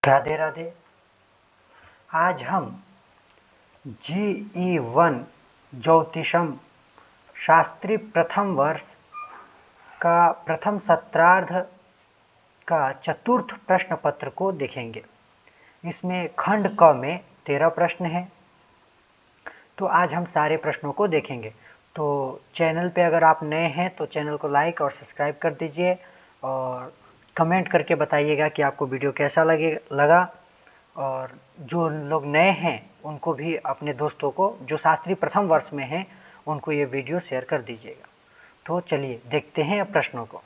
राधे राधे। आज हम GE1 ज्योतिषम शास्त्री प्रथम वर्ष का प्रथम सत्रार्ध का चतुर्थ प्रश्न पत्र को देखेंगे। इसमें खंड क में 13 प्रश्न हैं। तो आज हम सारे प्रश्नों को देखेंगे। तो चैनल पे अगर आप नए हैं तो चैनल को लाइक और सब्सक्राइब कर दीजिए और कमेंट करके बताइएगा कि आपको वीडियो कैसा लगा। और जो लोग नए हैं उनको भी अपने दोस्तों को जो शास्त्री प्रथम वर्ष में हैं उनको ये वीडियो शेयर कर दीजिएगा। तो चलिए देखते हैं प्रश्नों को।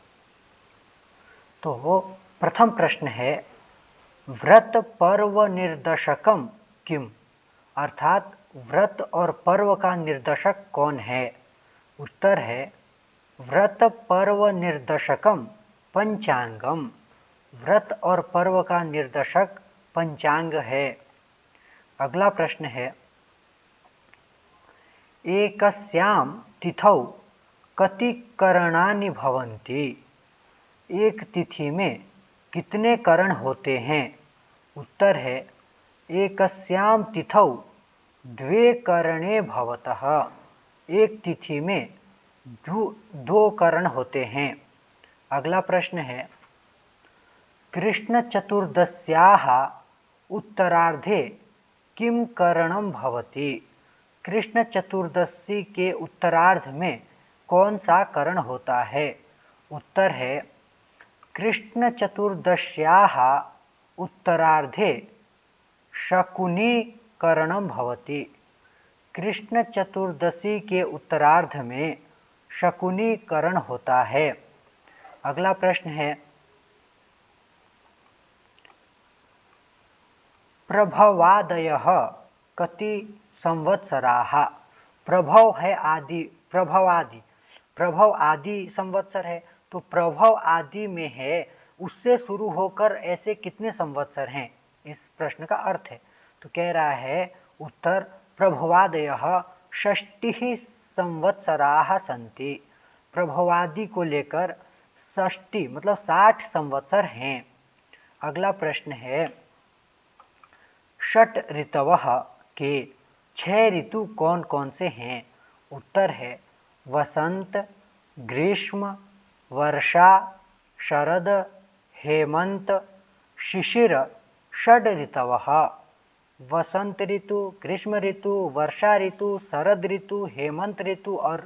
तो वो प्रथम प्रश्न है, व्रत पर्व निर्देशकम किम, अर्थात व्रत और पर्व का निर्देशक कौन है। उत्तर है व्रत पर्व निर्देशकम पंचांगम। व्रत और पर्व का निर्देशक पंचांग है। अगला प्रश्न है, एकस्यां तिथौ कति करणानि भवन्ति। एक तिथि में कितने करण होते हैं। उत्तर है एकस्यां तिथौ द्वे करणे भवतः। एक तिथि में दो करण होते हैं। अगला प्रश्न है, कृष्ण चतुर्दश्याः उत्तरार्धे किम करणम भवति। कृष्ण चतुर्दशी के उत्तरार्ध में कौन सा करण होता है। उत्तर है कृष्ण चतुर्दश्याः उत्तरार्धे शकुनी करणम भवति। कृष्ण चतुर्दशी के उत्तरार्ध में शकुनी करण होता है। अगला प्रश्न है, प्रभवादयः कति संवत्सराः। प्रभव है आदि, प्रभव आदि संवत्सर है। तो प्रभव आदि में है उससे शुरू होकर ऐसे कितने संवत्सर हैं, इस प्रश्न का अर्थ है। तो कह रहा है उत्तर प्रभवादयः षष्टिः संवत्सराः सन्ति। प्रभवादि को लेकर 60 मतलब 60 संवत्सर हैं। अगला प्रश्न है, षट ऋतवः के 6 ऋतु कौन कौन से हैं। उत्तर है वसंत, ग्रीष्म, वर्षा, शरद, हेमंत, शिशिर। षड ऋतवः वसंत ऋतु, ग्रीष्म ऋतु, वर्षा ऋतु, शरद ऋतु, हेमंत ऋतु और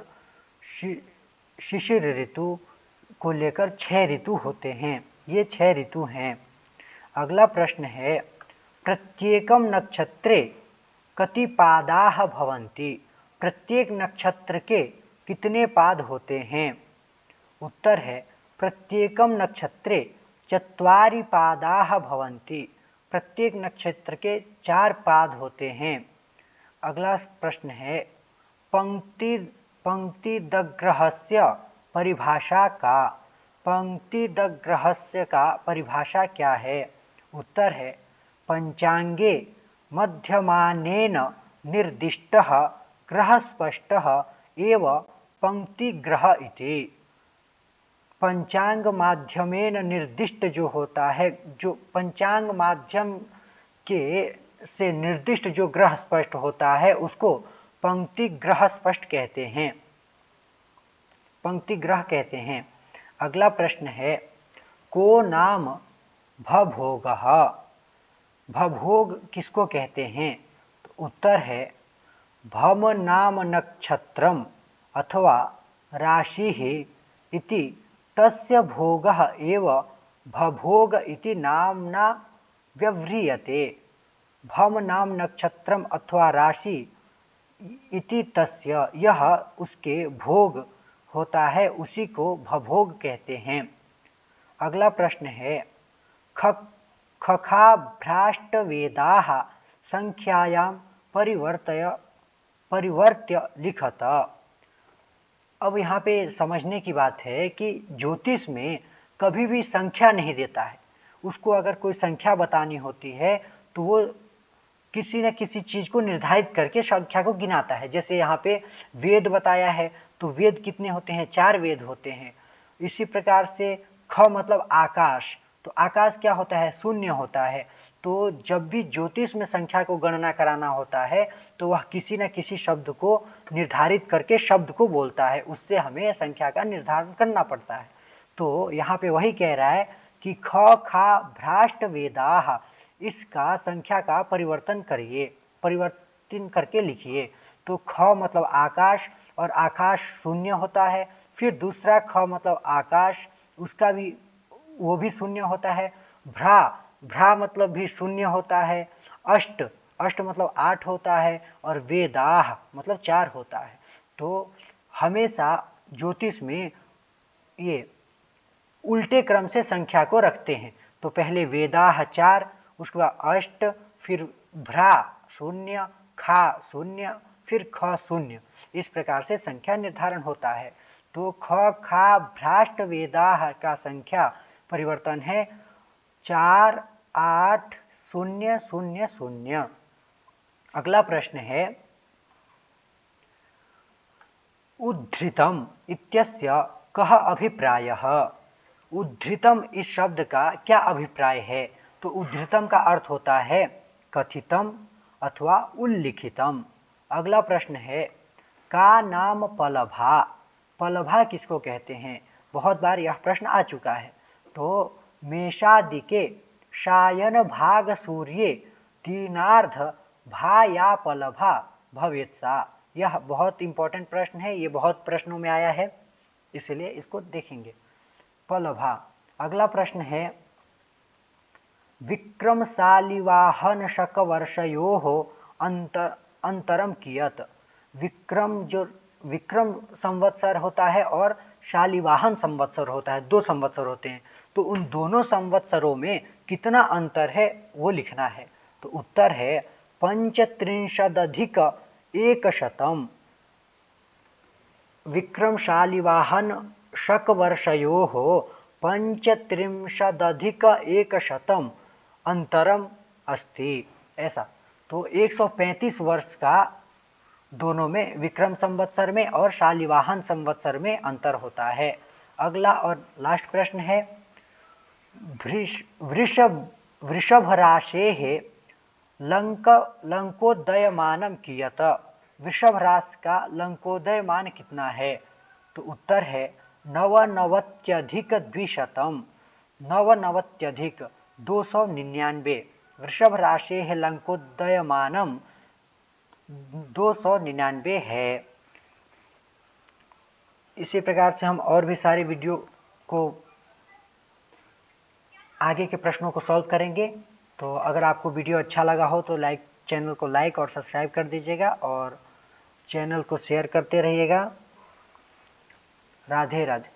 शिशिर ऋतु को लेकर 6 ऋतु होते हैं। ये 6 ऋतु हैं। अगला प्रश्न है, प्रत्येकम नक्षत्रे कति पादाः भवन्ति। प्रत्येक नक्षत्र के कितने पाद होते हैं। उत्तर है प्रत्येकम नक्षत्रे 4 पादाः भवन्ति। प्रत्येक नक्षत्र के 4 पाद होते हैं। अगला प्रश्न है, पंक्तिदग्रहस्य परिभाषा का। पंक्तिदग्रहस्य का परिभाषा क्या है। उत्तर है पंचांगे मध्यमानेन निर्दिष्टः ग्रह स्पष्टः एव पंक्तिग्रह इति। पंचांग माध्यमेन निर्दिष्ट जो होता है, जो पंचांग माध्यम के से निर्दिष्ट जो ग्रह स्पष्ट होता है उसको पंक्तिग्रह स्पष्ट कहते हैं, पंक्तिग्रह कहते हैं। अगला प्रश्न है, को नाम भभोगः। भभोग किसको कहते हैं। तो उत्तर है भम नाम नक्षत्रम अथवा राशिः इति तस्य भोगः एव भभोग इति नाम्ना व्यवह्रियते। भम नाम नक्षत्रम अथवा राशि इति तस्य, यह उसके भोग होता है, उसी को भभोग कहते हैं। अगला प्रश्न है, खखाभ्राष्टवेदाः संख्यायां परिवर्त्य लिखत। अब यहाँ पे समझने की बात है कि ज्योतिष में कभी भी संख्या नहीं देता है। उसको अगर कोई संख्या बतानी होती है तो वो किसी न किसी चीज़ को निर्धारित करके संख्या को गिनाता है। जैसे यहाँ पे वेद बताया है तो वेद कितने होते हैं, 4 वेद होते हैं। इसी प्रकार से ख मतलब आकाश, तो आकाश क्या होता है, शून्य होता है। तो तो जब भी ज्योतिष में संख्या को गणना कराना होता है तो वह किसी न किसी शब्द को निर्धारित करके शब्द को बोलता है, उससे हमें संख्या का निर्धारण करना पड़ता है। तो यहाँ पे वही कह रहा है कि ख खा भ्राष्ट वेदाः, इसका संख्या का परिवर्तन करिए, परिवर्तन करके लिखिए। तो ख मतलब आकाश, और आकाश शून्य होता है। फिर दूसरा ख मतलब आकाश, उसका भी वो भी शून्य होता है। भ्रा, भ्रा मतलब भी शून्य होता है। अष्ट, अष्ट मतलब 8 होता है। और वेदाः मतलब 4 होता है। तो हमेशा ज्योतिष में ये उल्टे क्रम से संख्या को रखते हैं। तो पहले वेदाः 4, उसके बाद अष्ट, फिर भ्रा शून्य, खा शून्य, फिर ख शून्य। इस प्रकार से संख्या निर्धारण होता है। तो ख खा भ्राष्ट वेदाः का संख्या परिवर्तन है 4 8 0 0 0। अगला प्रश्न है उद्धृतम इत्यस्य कः अभिप्रायः। उद्धृतम इस शब्द का क्या अभिप्राय है। तो उद्धृतम का अर्थ होता है कथितम अथवा उल्लिखितम। अगला प्रश्न है का नाम पलभा। पलभा किसको कहते हैं, बहुत बार यह प्रश्न आ चुका है। तो मेषादिके शायन भाग सूर्ये तीनार्ध भा या पलभा भवेत् सा। यह बहुत इंपॉर्टेंट प्रश्न है, ये बहुत प्रश्नों में आया है, इसलिए इसको देखेंगे। पलभा। अगला प्रश्न है विक्रम शालिवाहन शक वर्षयोः अंतरम कियत्। विक्रम जो विक्रम संवत्सर होता है और शालिवाहन संवत्सर होता है, 2 संवत्सर होते हैं। तो उन दोनों संवत्सरों में कितना अंतर है वो लिखना है। तो उत्तर है 35,100। विक्रम शालिवाहन शक वर्षयोः 35,100 अंतरम अस्ति, ऐसा। तो 135 वर्ष का दोनों में, विक्रम संवत्सर में और शालिवाहन संवत्सर में अंतर होता है। अगला और लास्ट प्रश्न है वृषभ राशेः लंकोदयमानं कियत्। वृषभ राशि का लंकोदयमान कितना है। तो उत्तर है 99,200। 99,299। वृषभ राशेः लंकोदयमानं 299 है। इसी प्रकार से हम और भी सारे वीडियो को, आगे के प्रश्नों को सॉल्व करेंगे। तो अगर आपको वीडियो अच्छा लगा हो तो चैनल को लाइक और सब्सक्राइब कर दीजिएगा और चैनल को शेयर करते रहिएगा। राधे राधे।